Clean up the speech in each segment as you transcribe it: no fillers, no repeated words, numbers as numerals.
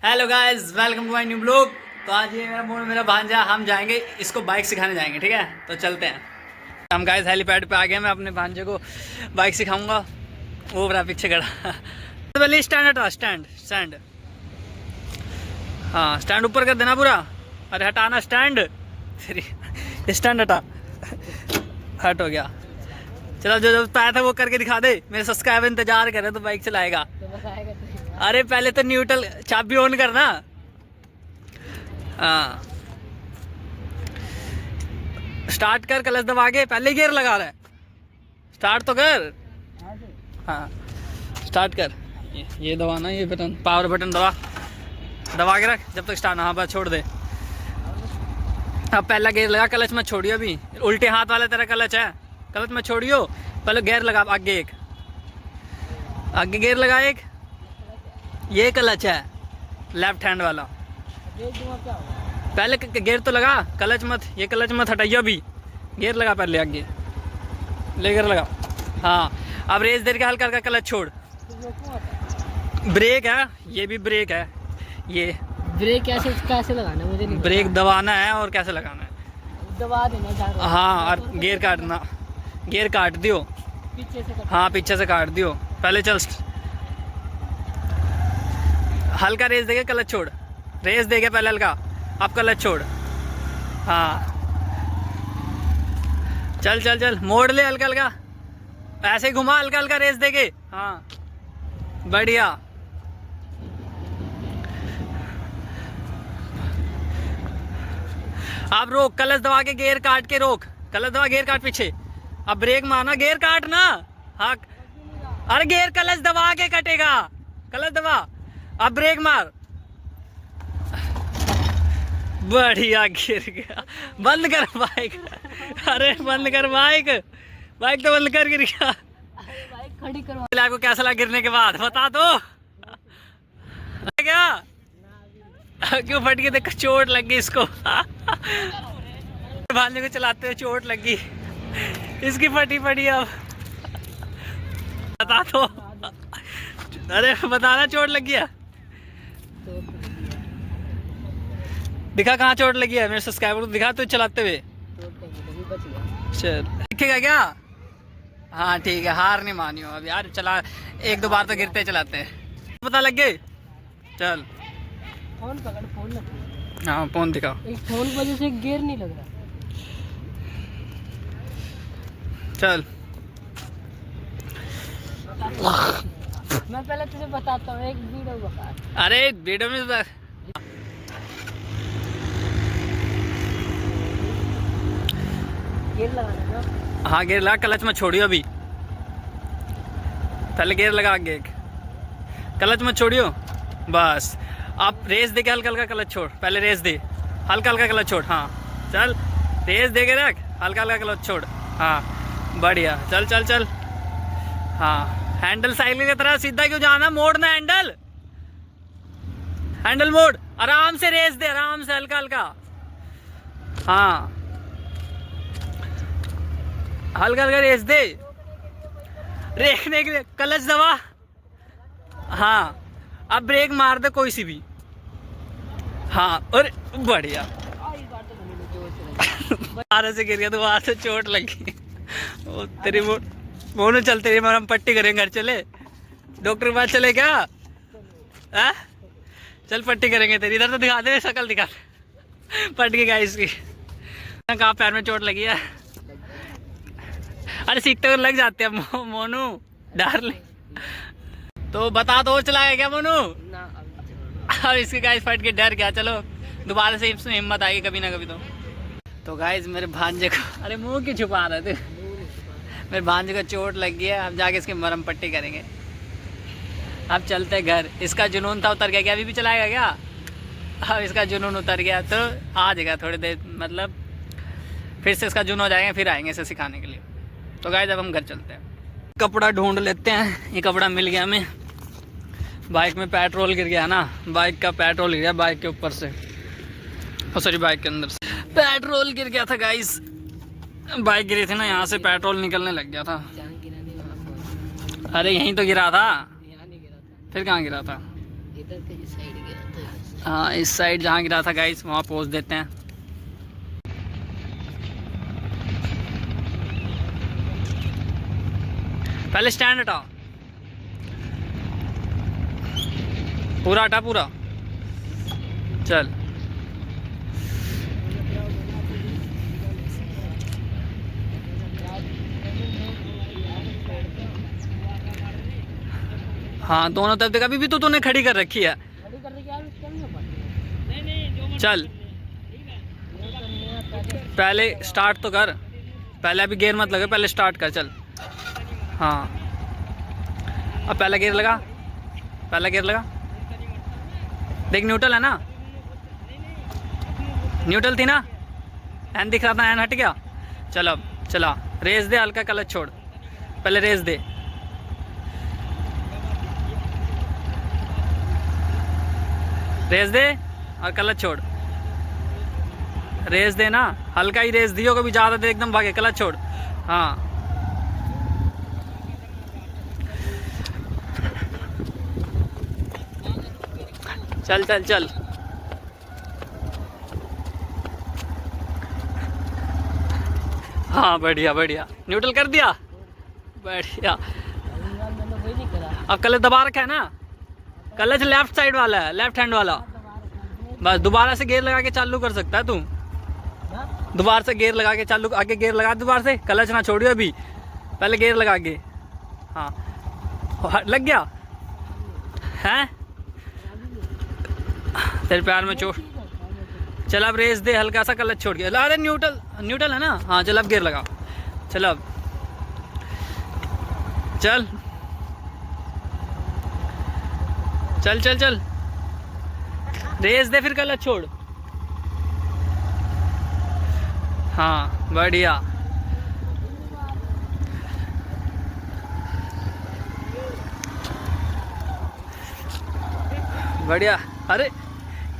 Hello guys, welcome to my new blog. तो आज ये मेरा भांजा, हम जाएंगे इसको बाइक सिखाने जाएंगे, ठीक है। तो चलते हैं हम गाइस, हेलीपैड पे आ गए। मैं अपने भांजे को बाइक सिखाऊंगा। वो रहा पीछे खड़ा। तो पहले स्टैंड हटा, स्टैंड। हाँ, स्टैंड ऊपर कर देना पूरा। अरे हटाना स्टैंड, स्टैंड हटा। हट हो गया। चलो, जो पाया था वो करके दिखा दे। मेरे सब्सक्राइबर इंतजार कर रहे तो बाइक चलाएगा। अरे पहले तो न्यूट्रल चाबी ऑन करना। हाँ, स्टार्ट कर, क्लच दबा के पहले गियर लगा रहा है। स्टार्ट तो कर। हाँ, स्टार्ट कर। ये दबाना, ये बटन, पावर बटन दबा के रख जब तक स्टार्ट ना। हाँ बस, छोड़ दे। अब पहला गियर लगा, क्लच मत छोड़ियो। अभी उल्टे हाथ वाला तेरा क्लच है, क्लच मत छोड़ियो। पहले गियर लगा, आगे एक, आगे गियर लगा एक। ये क्लच है, लेफ्ट हैंड वाला। पहले गियर तो लगा, क्लच मत, ये क्लच मत हटाइए। अभी गियर लगा, पहले आगे ले गियर लगा। हाँ, अब रेस दे के हल्का हल्का क्लच छोड़। ब्रेक है, ये भी ब्रेक है। ये ब्रेक कैसे लगाना है मुझे नहीं ब्रेक दबाना है और कैसे लगाना है, दबा देना। हाँ, और गियर काटना, गियर काट दियो पीछे से। हाँ, पीछे से काट दियो। पहले चल, हल्का रेस देके क्लच छोड़। रेस देके पहले हल्का, अब क्लच छोड़। हाँ, चल चल चल, मोड़ ले हल्का हल्का, ऐसे घुमा हल्का हल्का रेस देके। हाँ, बढ़िया। अब रोक, क्लच दबा के गियर काट के रोक। क्लच दबा, गियर काट पीछे। अब ब्रेक मारना, गियर काटना। हाँ, अरे गियर क्लच दबा के कटेगा, क्लच दबा। अब ब्रेक मार, बढ़िया, गिर गया। बंद कर बाइक। अरे बंद कर बाइक, बाइक तो बंद कर, गिर गया। बाइक खड़ी करवा। आपको कैसा लगा गिरने के बाद, बता दो। क्या क्यों फट गई? देखो चोट लग गई इसको। भांजे को चलाते हुए चोट लगी, इसकी फटी पड़ी। अब बता दो। अरे बताना, चोट लगी है। दिखा कहाँ चोट लगी है, मेरे सब्सक्राइबर को दिखा तो चलाते हुए। चल, दिखेगा क्या? हाँ ठीक है, हार नहीं मानियो अब यार। चला, एक दो बार तो गिरते चलाते हैं, पता लग गए। चल फोन पकड़, फोन ना। हाँ, फोन दिखा। एक फोन की वजह से गियर नहीं लग रहा। चल, मैं पहले तुझे बताता हूँ, एक वीडियो बता। अरे वीडियो में गियर लगाना ना। हाँ, गियर लगा, क्लच मत छोड़ियो। अभी पहले गियर लगा, आगे एक, क्लच मत छोड़ियो। बस, आप रेस दे के हल्का हल्का क्लच छोड़। पहले रेस दे, हल्का हल्का क्लच छोड़। हाँ चल, रेस दे के रख, हल्का हल्का क्लच छोड़। हाँ बढ़िया, चल चल चल। हाँ, हैंडल साइकिल की तरह सीधा क्यों जाना, मोड़ना हैंडल, हैंडल मोड़। आराम से रेस दे, आराम से, हल्का हल्का। हाँ, हल्का हल्का रेस दे। रेखने के लिए क्लच दबा। हाँ, अब ब्रेक मार दे कोई सी भी। हाँ, और बढ़िया। दोबारा से गिर गया, दोबारा से चोट लगी। ओ तेरी मोनू, चलते रही, हम पट्टी करेंगे, घर चले, डॉक्टर के पास चले क्या? आ? चल पट्टी करेंगे तेरी। इधर तो दिखा दे, शक्ल दिखा। पट गई गाइस की। कहाँ पैर में चोट लगी है? अरे सीखते हुए लग जाते हैं मोनू, डार्लिंग। तो बता दो, चलाएगा क्या मोनू? अब इसके गाइस फट के डर गया। चलो, दोबारा से इसमें हिम्मत आएगी कभी ना कभी। तो गाइस, मेरे भांजे को, अरे मुंह क्यों छुपा रहे थे? मेरे भांजे को चोट लग गई है, अब जाके इसकी मरहम पट्टी करेंगे। अब चलते घर। इसका जुनून था, उतर गया क्या? अभी भी चलाएगा क्या? अब इसका जुनून उतर गया तो आ जाएगा थोड़ी देर, मतलब फिर से इसका जुनून हो जाएगा, फिर आएंगे इसे सिखाने के लिए। तो गाइस, अब हम घर चलते हैं, कपड़ा ढूंढ लेते हैं। ये कपड़ा मिल गया हमें। बाइक में पेट्रोल गिर गया ना, बाइक का पेट्रोल गिर गया बाइक के ऊपर से, सॉरी बाइक के अंदर से पेट्रोल गिर गया था गाइस। बाइक गिरी थी ना, यहाँ से पेट्रोल निकलने लग गया था। अरे यहीं तो गिरा था, फिर कहाँ गिरा था? इधर के साइड गिरा था। हाँ इस साइड जहाँ गिरा था गाइस वहाँ पोज देते हैं। पहले स्टैंड हटाओ, पूरा हटा पूरा। चल हाँ दोनों तरफ देख, अभी भी तो तूने खड़ी कर रखी है। खड़ी कर रही यार, चल नहीं पाती। चल पहले स्टार्ट तो कर, पहले अभी गियर मत लगा, पहले स्टार्ट कर। चल हाँ अब पहला गियर लगा, पहला गियर लगा। देख न्यूट्रल है ना, न्यूट्रल थी ना, एन दिख रहा था, एन हट गया। चल अब चला, रेस दे, हल्का क्लच छोड़, पहले रेस दे। रेस दे और क्लच छोड़, रेस दे ना, हल्का ही रेस दियो, कभी ज़्यादा दे एकदम भागे, क्लच छोड़। हाँ चल चल चल। हाँ बढ़िया बढ़िया, न्यूट्रल कर दिया, बढ़िया। यार मैंने वही नहीं करा। अब क्लच दबा रखा है ना, क्लच लेफ्ट साइड वाला है, लेफ्ट हैंड वाला। बस दोबारा से गियर लगा के चालू कर सकता है तू, दोबारा से गियर लगा के चालू, आगे गियर लगा दोबारा से, क्लच ना छोड़ियो अभी, पहले गियर लगा के। हाँ लग गया हैं, तेरे पैर में चोट। चल अब रेस दे, हल्का सा क्लच छोड़ के। अरे न्यूट्रल, न्यूट्रल है ना, हाँ चल अब गियर लगा। चल अब चल चल चल चल, रेस दे फिर क्लच छोड़। हाँ बढ़िया, बढ़िया। अरे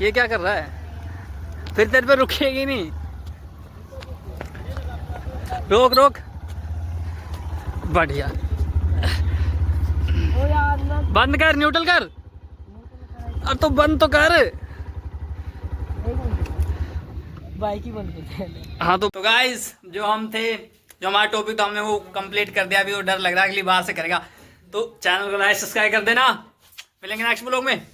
ये क्या कर रहा है, फिर तेरे पे रुकेगी नहीं, रोक रोक, बढ़िया। ओ यार ना, बंद कर, न्यूट्रल कर, अब तो बंद तो कर। बाइक ही बंद करते हैं। हाँ तो गाइस जो हम थे, जो हमारा टॉपिक था हमने वो कंप्लीट कर दिया। अभी वो डर लग रहा है अगली बार से करेगा, तो चैनल को लाइक सब्सक्राइब कर देना। मिलेंगे नेक्स्ट ब्लॉग में।